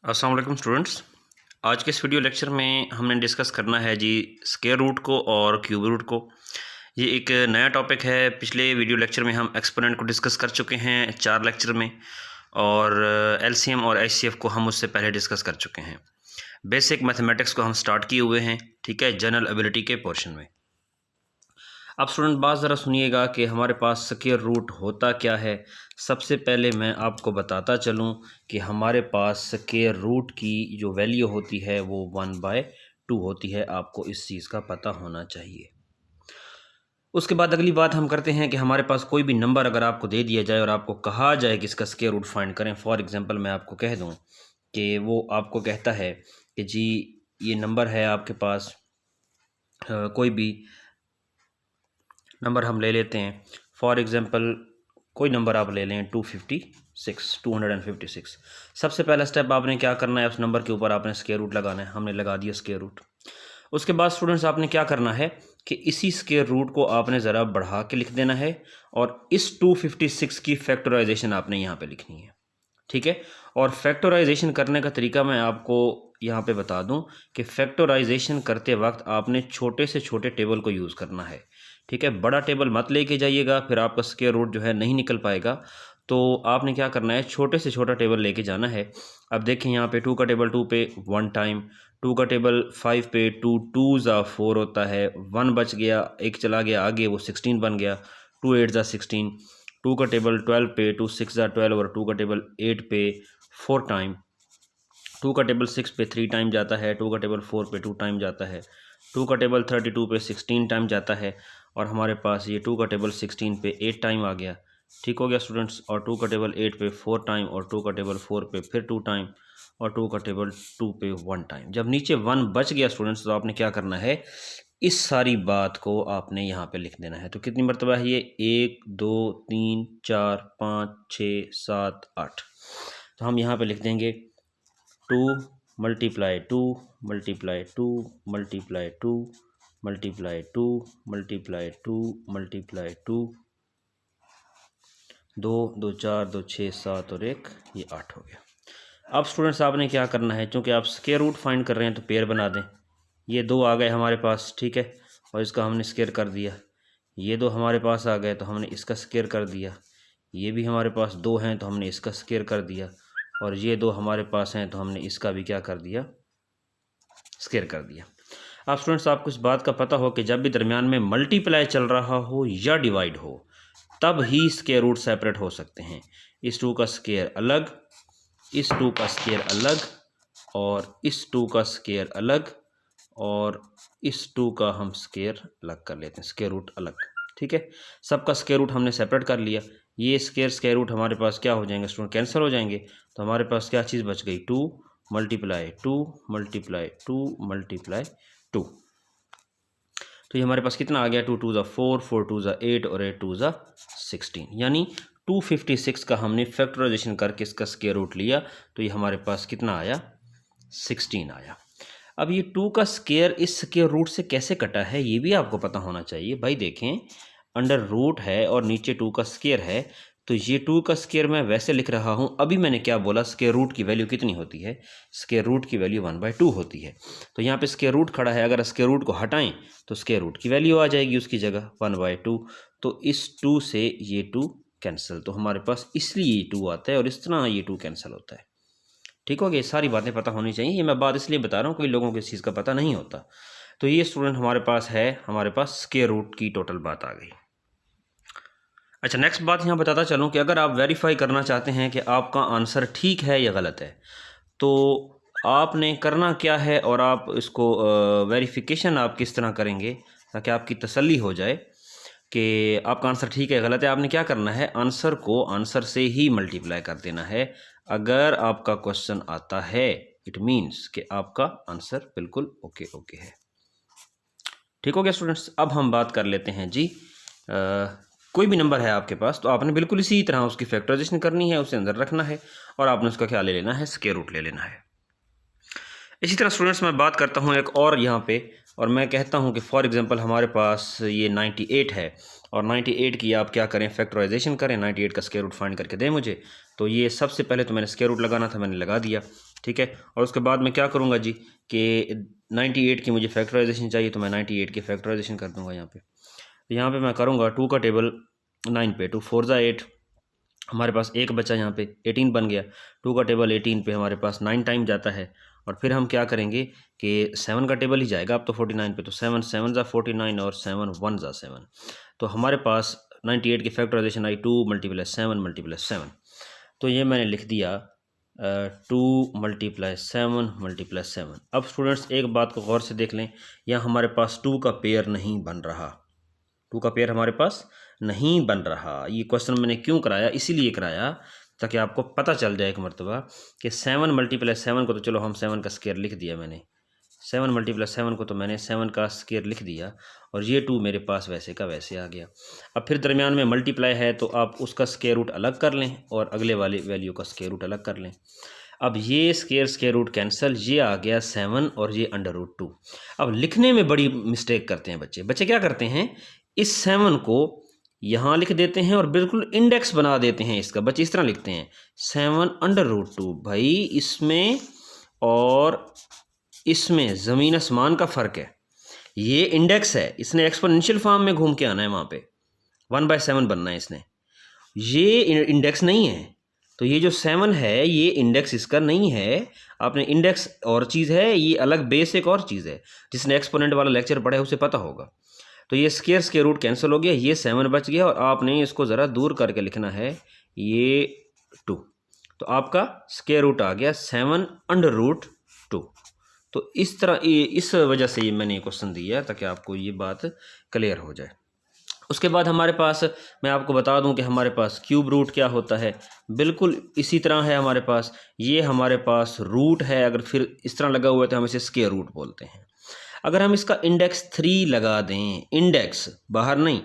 अस्सलाम वालेकुम स्टूडेंट्स। आज के इस वीडियो लेक्चर में हमने डिस्कस करना है जी स्क्वायर रूट को और क्यूब रूट को। ये एक नया टॉपिक है। पिछले वीडियो लेक्चर में हम एक्सपोनेंट को डिस्कस कर चुके हैं 4 लेक्चर में, और एलसीएम और एचसीएफ को हम उससे पहले डिस्कस कर चुके हैं। बेसिक मैथमेटिक्स को हम स्टार्ट किए हुए हैं, ठीक है, जनरल एबिलिटी के पोर्शन में। अब स्टूडेंट बात ज़रा सुनिएगा कि हमारे पास स्क्वायर रूट होता क्या है। सबसे पहले मैं आपको बताता चलूं कि हमारे पास स्क्वायर रूट की जो वैल्यू होती है वो 1/2 होती है। आपको इस चीज़ का पता होना चाहिए। उसके बाद अगली बात हम करते हैं कि हमारे पास कोई भी नंबर अगर आपको दे दिया जाए और आपको कहा जाए कि इसका स्क्वायर रूट फाइंड करें। फॉर एग्जांपल मैं आपको कह दूं कि वो आपको कहता है कि जी ये नंबर है आपके पास, कोई भी नंबर हम ले लेते हैं। फॉर एग्जांपल कोई नंबर आप ले लें 256। सबसे पहला स्टेप आपने क्या करना है, उस नंबर के ऊपर आपने स्क्वायर रूट लगाना है। हमने लगा दिया स्क्वायर रूट। उसके बाद स्टूडेंट्स आपने क्या करना है कि इसी स्क्वायर रूट को आपने ज़रा बढ़ा के लिख देना है, और इस 256 की फैक्टराइजेशन आपने यहाँ पे लिखनी है, ठीक है। और फैक्टराइजेशन करने का तरीका मैं आपको यहाँ पे बता दूँ कि फैक्टराइजेशन करते वक्त आपने छोटे से छोटे टेबल को यूज़ करना है, ठीक है। बड़ा टेबल मत लेके जाइएगा, फिर आपका स्क्वायर रूट जो है नहीं निकल पाएगा। तो आपने क्या करना है, छोटे से छोटा टेबल लेके जाना है। अब देखें यहाँ पे 2 का टेबल 2 पे 1 टाइम, 2 का टेबल 5 पे 2 2 ज़ा 4 होता है, 1 बच गया, एक चला गया आगे, वो 16 बन गया, 2 8 ज़ा 16। 2 का टेबल 12 पे 2 6 ज़ा 12, और 2 का टेबल 8 पे 4 टाइम। 2 का टेबल 6 पे 3 टाइम जाता है, 2 का टेबल 4 पे 2 टाइम जाता है, 2 का टेबल 32 पे 16 टाइम जाता है, और हमारे पास ये 2 का टेबल 16 पे 8 टाइम आ गया। ठीक हो गया स्टूडेंट्स। और 2 का टेबल 8 पे 4 टाइम, और 2 का टेबल 4 पे फिर 2 टाइम, और 2 का टेबल 2 पे 1 टाइम। जब नीचे 1 बच गया स्टूडेंट्स, तो आपने क्या करना है, इस सारी बात को आपने यहाँ पे लिख देना है। तो कितनी मरतबा है ये, 1 2 3 4 5 6 7 8। तो हम यहाँ पे लिख देंगे 2 multiply 2 multiply 2 multiply 2 multiply 2 multiply 2 multiply 2, 2 2 4 2 6 7 और 1, ये 8 हो गया। अब स्टूडेंट्स आपने क्या करना है, क्योंकि आप स्क्वायर रूट फाइंड कर रहे हैं तो पेयर बना दें। ये 2 आ गए हमारे पास, ठीक है, और इसका हमने स्क्वायर कर दिया। ये 2 हमारे पास आ गए तो हमने इसका स्क्वायर कर दिया। ये भी हमारे पास 2 हैं तो हमने इसका स्क्वायर कर दिया, और ये 2 हमारे पास हैं तो हमने इसका भी क्या कर दिया, स्क्वायर कर दिया। अब स्टूडेंट्स आपको इस बात का पता हो कि जब भी दरमियान में मल्टीप्लाई चल रहा हो या डिवाइड हो, तब ही स्क्वायर रूट सेपरेट हो सकते हैं। इस 2 का स्क्वायर अलग, इस 2 का स्क्वायर अलग, और इस 2 का स्क्वायर अलग, और इस 2 का हम स्क्वायर अलग कर लेते हैं, स्क्वायर रूट अलग, ठीक है। सबका स्क्वायर रूट हमने सेपरेट कर लिया। ये स्क्वायर रूट हमारे पास क्या हो जाएंगे स्टूडेंट, कैंसिल हो जाएंगे। तो हमारे पास क्या चीज़ बच गई, 2 मल्टीप्लाई 2 मल्टीप्लाई 2 मल्टीप्लाई 2। तो ये हमारे पास कितना आ गया, 2 2 ज़ा 4 4 2 ज़ा 8 और 8 2 ज़ा 16। यानी 256 का हमने फैक्टराइजेशन करके इसका स्क्वायर रूट लिया, तो ये हमारे पास कितना आया, 16 आया। अब ये 2 का स्क्वायर इस स्क्वायर रूट से कैसे कटा है, ये भी आपको पता होना चाहिए। भाई देखें, अंडर रूट है और नीचे 2 का स्क्वायर है, तो ये 2 का स्क्वायर मैं वैसे लिख रहा हूँ। अभी मैंने क्या बोला, स्क्वायर रूट की वैल्यू कितनी होती है, स्क्वायर रूट की वैल्यू 1/2 होती है। तो यहाँ पे स्क्वायर रूट खड़ा है, अगर स्क्वायर रूट को हटाएं तो स्क्वायर रूट की वैल्यू आ जाएगी उसकी जगह 1/2। तो इस 2 से ये 2 कैंसिल, तो हमारे पास इसलिए ये 2 आता है, और इस तरह ये 2 कैंसिल होता है। ठीक हो गया, सारी बातें पता होनी चाहिए। ये मैं बात इसलिए बता रहा हूँ, कोई लोगों को इस चीज़ का पता नहीं होता। तो ये स्टूडेंट हमारे पास है, हमारे पास स्क्वायर रूट की टोटल बात आ गई। अच्छा, नेक्स्ट बात यहाँ बताता चलूँ कि अगर आप वेरीफाई करना चाहते हैं कि आपका आंसर ठीक है या गलत है, तो आपने करना क्या है, और आप इसको वेरिफिकेशन आप किस तरह करेंगे ताकि आपकी तसल्ली हो जाए कि आपका आंसर ठीक है गलत है। आपने क्या करना है, आंसर को आंसर से ही मल्टीप्लाई कर देना है। अगर आपका क्वेश्चन आता है, इट मीन्स कि आपका आंसर बिल्कुल ओके ओके है। ठीक हो गया स्टूडेंट्स। अब हम बात कर लेते हैं जी, कोई भी नंबर है आपके पास, तो आपने बिल्कुल इसी तरह उसकी फैक्टराइजेशन करनी है, उसे अंदर रखना है, और आपने उसका क्या ले लेना है, स्क्वायर रूट ले लेना है। इसी तरह स्टूडेंट्स मैं बात करता हूँ एक और यहाँ पे और मैं कहता हूँ कि फॉर एग्जांपल हमारे पास ये 98 है और 98 की आप क्या करें, फैक्टराइजेशन करें, 98 का स्क्वायर रूट फाइंड करके दें मुझे। तो ये सबसे पहले तो मैंने स्क्वायर रूट लगाना था, मैंने लगा दिया, ठीक है। और उसके बाद मैं क्या करूँगा जी कि 98 की मुझे फैक्टराइजेशन चाहिए, तो मैं 98 की फैक्टराइजेशन कर दूँगा यहाँ पे मैं करूँगा 2 का टेबल 9 पे, 2 4 ज़ा 8, हमारे पास एक बचा यहाँ पे 18 बन गया। 2 का टेबल 18 पे हमारे पास 9 टाइम जाता है। और फिर हम क्या करेंगे कि 7 का टेबल ही जाएगा अब तो 49 पे, तो 7 7 ज़ा 49 और 7 1 ज़ा 7। तो हमारे पास 98 की फैक्टराइजेशन आई 2 × 7 × 7। तो ये मैंने लिख दिया 2 × 7 × 7। अब स्टूडेंट्स एक बात को गौर से देख लें, यहाँ हमारे पास 2 का पेयर नहीं बन रहा, 2 का पेयर हमारे पास नहीं बन रहा। ये क्वेश्चन मैंने क्यों कराया, इसीलिए कराया ताकि आपको पता चल जाए एक मरतबा कि 7 × 7 को तो चलो हम 7 का स्क्वायर लिख दिया मैंने, 7 × 7 को तो मैंने 7 का स्क्वायर लिख दिया और ये 2 मेरे पास वैसे का वैसे आ गया। अब फिर दरमियान में मल्टीप्लाई है तो आप उसका स्क्वायर रूट अलग कर लें और अगले वाली वैल्यू का स्क्वायर रूट अलग कर लें। अब ये स्क्वायर रूट कैंसिल, ये आ गया 7 और ये √2। अब लिखने में बड़ी मिस्टेक करते हैं बच्चे क्या करते हैं, इस 7 को यहाँ लिख देते हैं और बिल्कुल इंडेक्स बना देते हैं इसका। बच्चे इस तरह लिखते हैं 7 √2। भाई इसमें और इसमें ज़मीन आसमान का फ़र्क है। ये इंडेक्स है, इसने एक्सपोनेंशियल फॉर्म में घूम के आना है, वहाँ पे 1/7 बनना है इसने, ये इंडेक्स नहीं है। तो ये जो 7 है ये इंडेक्स इसका नहीं है। आपने इंडेक्स और चीज़ है, ये अलग बेस एक और चीज़ है। जिसने एक्सपोनेंट वाला लेक्चर पढ़ा है उसे पता होगा। तो ये स्क्वायर रूट कैंसिल हो गया, ये 7 बच गया और आपने इसको ज़रा दूर करके लिखना है ये 2। तो आपका स्क्वायर रूट आ गया 7 √2। तो इस तरह इस वजह से ये मैंने क्वेश्चन दिया ताकि आपको ये बात क्लियर हो जाए। उसके बाद हमारे पास मैं आपको बता दूं कि हमारे पास क्यूब रूट क्या होता है, बिल्कुल इसी तरह है हमारे पास। ये हमारे पास रूट है, अगर फिर इस तरह लगा हुआ है तो हम इसे स्क्वायर रूट बोलते हैं। अगर हम इसका इंडेक्स 3 लगा दें, इंडेक्स बाहर नहीं,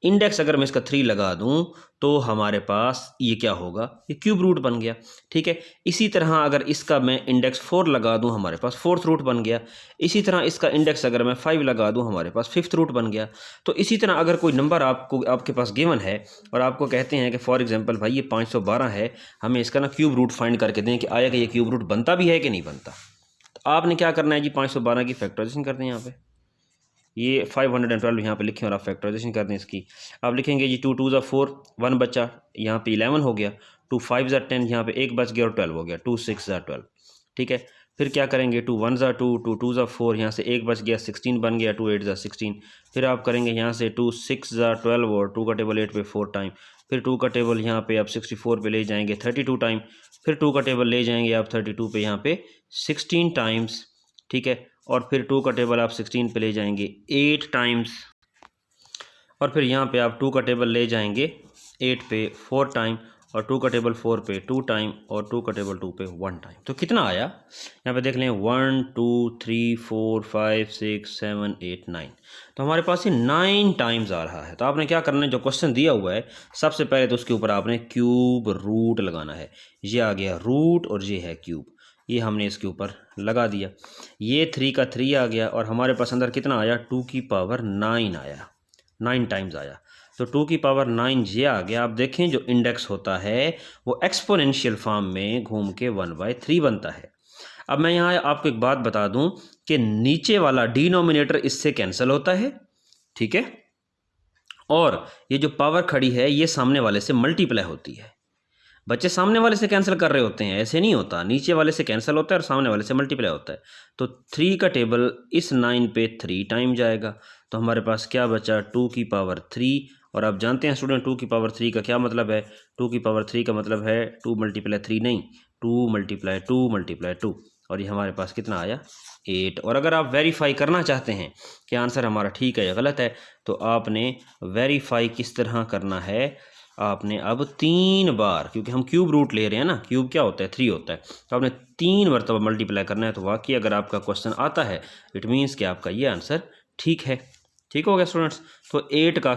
इंडेक्स अगर मैं इसका 3 लगा दूं तो हमारे पास ये क्या होगा, ये क्यूब रूट बन गया, ठीक है। इसी तरह अगर इसका मैं इंडेक्स 4 लगा दूं हमारे पास 4th रूट बन गया। इसी तरह इसका इंडेक्स अगर मैं 5 लगा दूं हमारे पास 5th रूट बन गया। तो इसी तरह अगर कोई नंबर आपके पास गिवन है और आपको कहते हैं कि फॉर एग्जांपल भाई ये 512 है, हमें इसका ना क्यूब रूट फाइंड करके दें कि आया कि ये क्यूब रूट बनता भी है कि नहीं बनता। तो आपने क्या करना है जी, 512 की फैक्टराइजेशन कर दें। यहाँ पे ये 512 यहाँ पे लिखें और आप फैक्टराइजेशन कर दें इसकी। आप लिखेंगे जी 2 2 ज़ा 4, 1 बचा, यहाँ पे 11 हो गया, 2 5 ज़ा 10, यहाँ पे 1 बच गया और 12 हो गया, 2 6 ज़ा 12, ठीक है। फिर क्या करेंगे 2 1 ज़ा 2, 2 2 ज़ा 4, यहाँ से 1 बच गया 16 बन गया, 2 8 ज़ा 16। फिर आप करेंगे यहाँ से 2 6 ज़ा 12 और 2 का टेबल 8 पे 4 टाइम। फिर 2 का टेबल यहाँ पे आप 64 पे ले जाएंगे 32 टाइम। फिर 2 का टेबल ले जाएंगे आप 32 पे यहाँ पे 16 टाइम्स, ठीक है। और फिर 2 का टेबल आप 16 पे ले जाएंगे 8 टाइम्स। और फिर यहाँ पे आप 2 का टेबल ले जाएंगे 8 पे 4 टाइम और 2 का टेबल 4 पे 2 टाइम और 2 का टेबल 2 पे 1 टाइम। तो कितना आया यहाँ पे देख लें 1 2 3 4 5 6 7 8 9। तो हमारे पास ये 9 टाइम्स आ रहा है। तो आपने क्या करना है, जो क्वेश्चन दिया हुआ है सबसे पहले तो उसके ऊपर आपने क्यूब रूट लगाना है। ये आ गया रूट और ये है क्यूब, ये हमने इसके ऊपर लगा दिया। ये 3 का 3 आ गया और हमारे पास अंदर कितना आया 2 की पावर 9 आया, 9 टाइम्स आया। तो 2 की पावर 9 ये आ गया। आप देखें जो इंडेक्स होता है वो एक्सपोनेंशियल फॉर्म में घूम के 1/3 बनता है। अब मैं यहाँ आपको एक बात बता दूं कि नीचे वाला डिनोमिनेटर इससे कैंसिल होता है, ठीक है, और ये जो पावर खड़ी है ये सामने वाले से मल्टीप्लाई होती है। बच्चे सामने वाले से कैंसिल कर रहे होते हैं, ऐसे नहीं होता, नीचे वाले से कैंसिल होता है और सामने वाले से मल्टीप्लाई होता है। तो 3 का टेबल इस 9 पे 3 टाइम जाएगा। तो हमारे पास क्या बचा 2 की पावर 3। और आप जानते हैं स्टूडेंट 2 की पावर 3 का क्या मतलब है, 2 की पावर 3 का मतलब है 2 × 3 नहीं, 2 × 2 × 2। और ये हमारे पास कितना आया 8। और अगर आप वेरीफाई करना चाहते हैं कि आंसर हमारा ठीक है या गलत है तो आपने वेरीफाई किस तरह करना है, आपने अब 3 बार, क्योंकि हम क्यूब रूट ले रहे हैं ना, क्यूब क्या होता है 3 होता है, तो आपने 3 मरतबा मल्टीप्लाई करना है। तो वाकई अगर आपका क्वेश्चन आता है इट मीन्स कि आपका ये आंसर ठीक है, ठीक हो गया स्टूडेंट्स। तो 8 का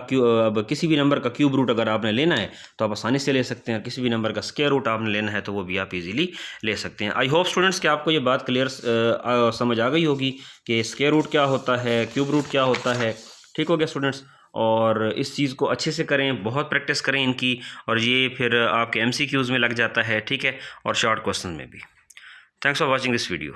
अब किसी भी नंबर का क्यूब रूट अगर आपने लेना है तो आप आसानी से ले सकते हैं, किसी भी नंबर का स्क्वायर रूट आपने लेना है तो वो भी आप इजीली ले सकते हैं। आई होप स्टूडेंट्स कि आपको ये बात क्लियर समझ आ गई होगी कि स्क्वायर रूट क्या होता है, क्यूब रूट क्या होता है। ठीक हो गया स्टूडेंट्स, और इस चीज़ को अच्छे से करें, बहुत प्रैक्टिस करें इनकी, और ये फिर आपके MCQs में लग जाता है, ठीक है, और शॉर्ट क्वेश्चन में भी। Thanks for watching this video.